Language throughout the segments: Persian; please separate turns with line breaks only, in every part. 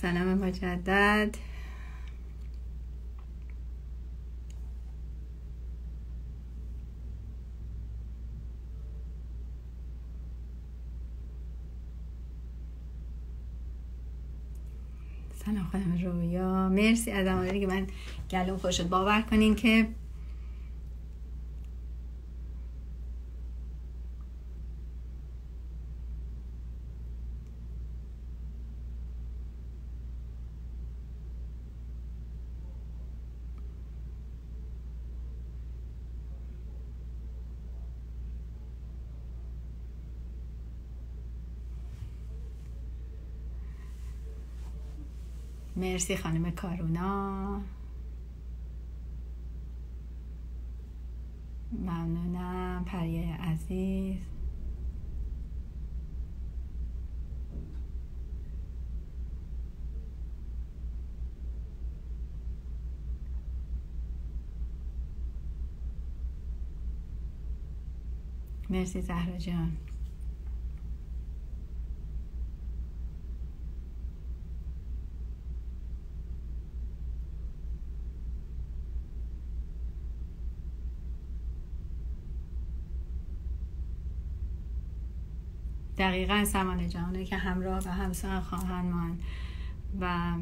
سلام مجدد. سلام خانم رویا، مرسی از آمدید که من گلوم خوش شد. باور کنین که مرسی خانم کارونا، ممنونم. پریه عزیز، مرسی زهرا جان. دقیقا سمانه جانه که همراه و همسان خواهند ماند و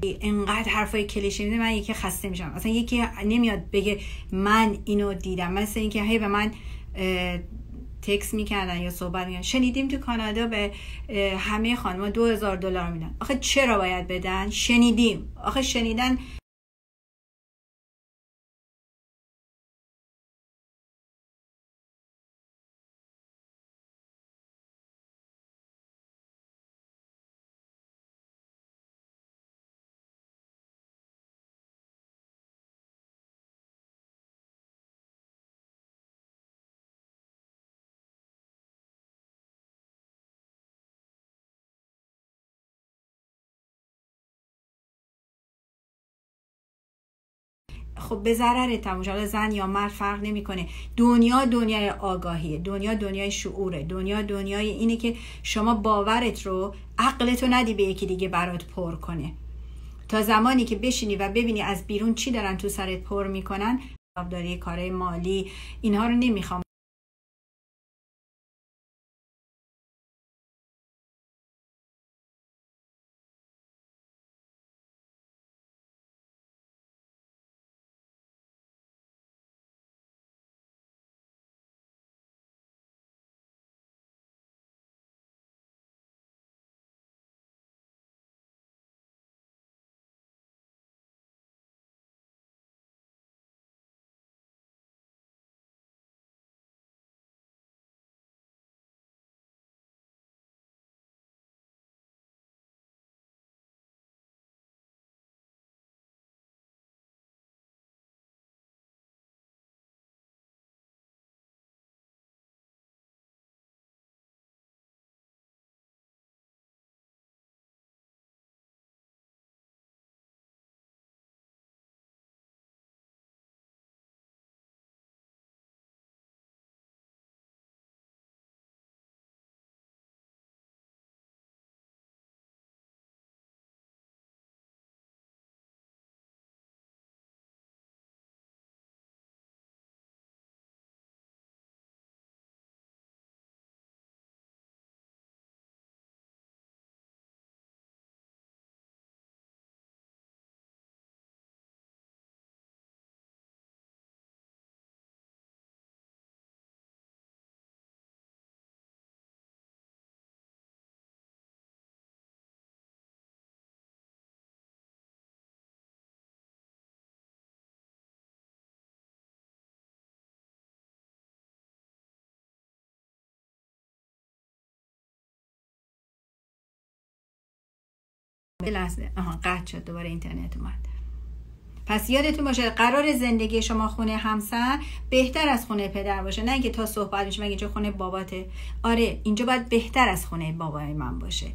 اینقدر حرفای کلیشه میده من یکی خسته میشم. اصلا یکی نمیاد بگه من اینو دیدم، مثل اینکه هی به من تکس میکردن یا صحبت میکردن شنیدیم تو کانادا به همه خانم‌ها $2000 میدن. آخه چرا باید بدن؟ شنیدیم. آخه شنیدن خب به ضرر تموم. حالا زن یا مرد فرق نمیکنه. دنیا دنیای آگاهیه، دنیا دنیای شعوره، دنیا دنیای اینه که شما باورت رو، عقلتو ندی به یکی دیگه برات پر کنه. تا زمانی که بشینی و ببینی از بیرون چی دارن تو سرت پر میکنن، داری کارهای مالی اینها رو نمیخوام. لحظه قطع شد، دوباره اینترنت اومد. پس یادتون باشه قرار زندگی شما خونه همسر بهتر از خونه پدر باشه، نه اینکه تا صحبت میشه مگه اینجا خونه باباته. آره اینجا باید بهتر از خونه بابای من باشه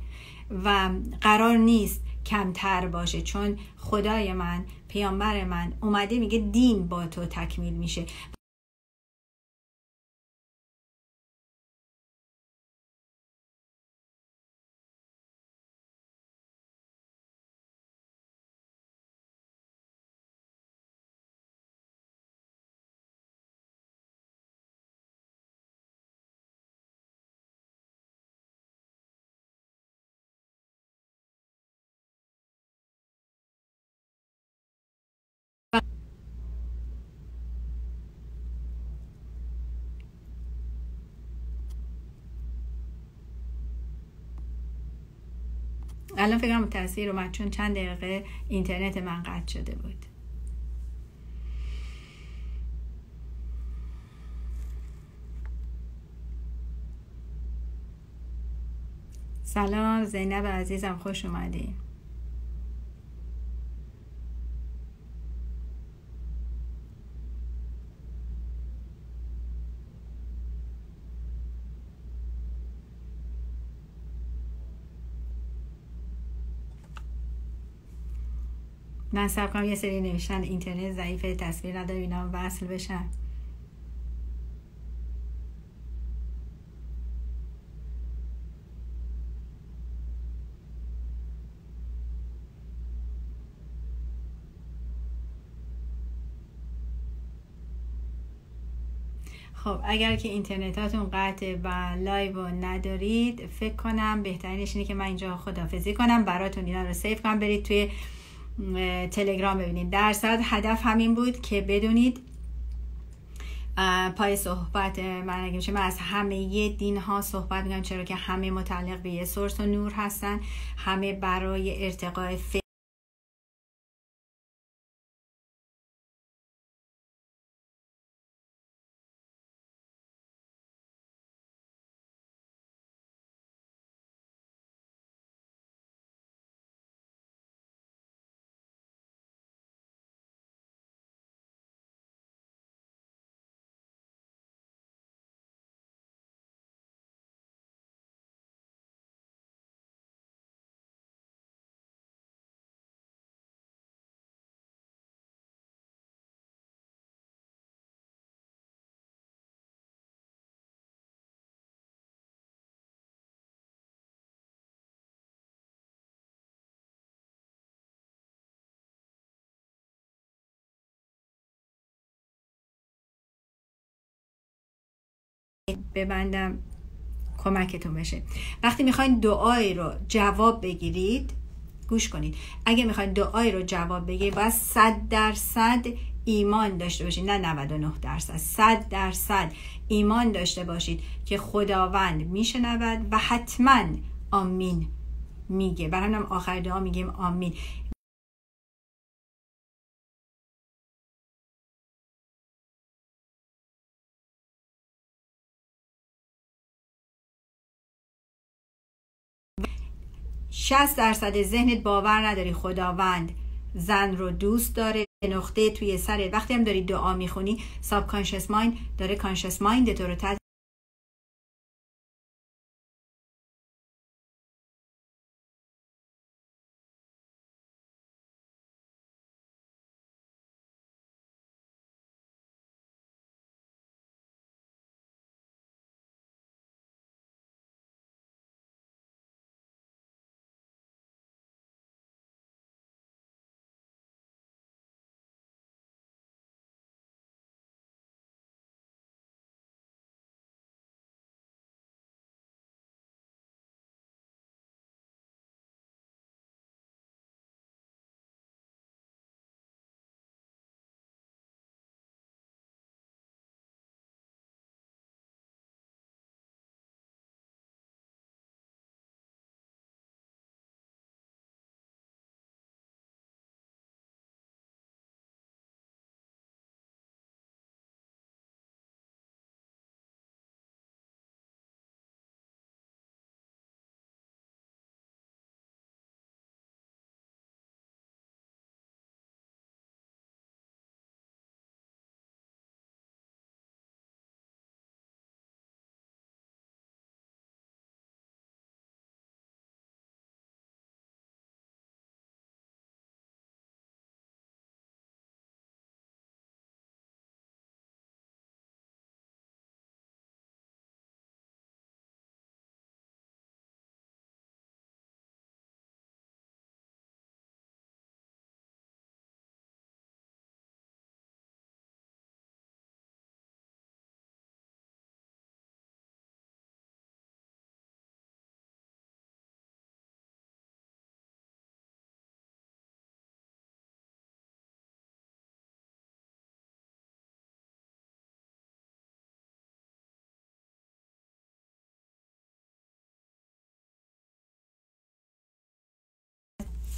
و قرار نیست کمتر باشه، چون خدای من، پیامبر من اومده میگه دین با تو تکمیل میشه. الان فکرم تاثیر اومد چون چند دقیقه اینترنت من قطع شده بود. سلام زینب عزیزم، خوش اومدی. من صبر کنم، یه سری نوشتن اینترنت ضعیفه، تصویر نداره، اینا وصل بشن. خب اگر که اینترنتاتون قطع و لایو ندارید، فکر کنم بهترینش اینه که من اینجا خداحافظی کنم براتون، اینا رو سیو کنم، برید توی تلگرام ببینید. درصد هدف همین بود که بدونید پای صحبت من اگه میشه، من از همه دین ها صحبت میکنم، چرا که همه متعلق به یه سورس و نور هستن، همه برای ارتقاء 3 ببندم کمکتون بشه. وقتی میخواین دعایی رو جواب بگیرید، گوش کنید، اگه میخواین دعایی رو جواب بگیرید باید 100% ایمان داشته باشید، نه 99%، 100% ایمان داشته باشید که خداوند میشنود و حتما آمین میگه. برای همینم آخر دعا میگیم آمین. شصت درصد ذهنت باور نداری خداوند زن رو دوست داره، نقطه توی سرت وقتی هم داری دعا میخونی ساب کانشس مایند داره کانشس مایند تو رو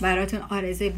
براتون آرزوی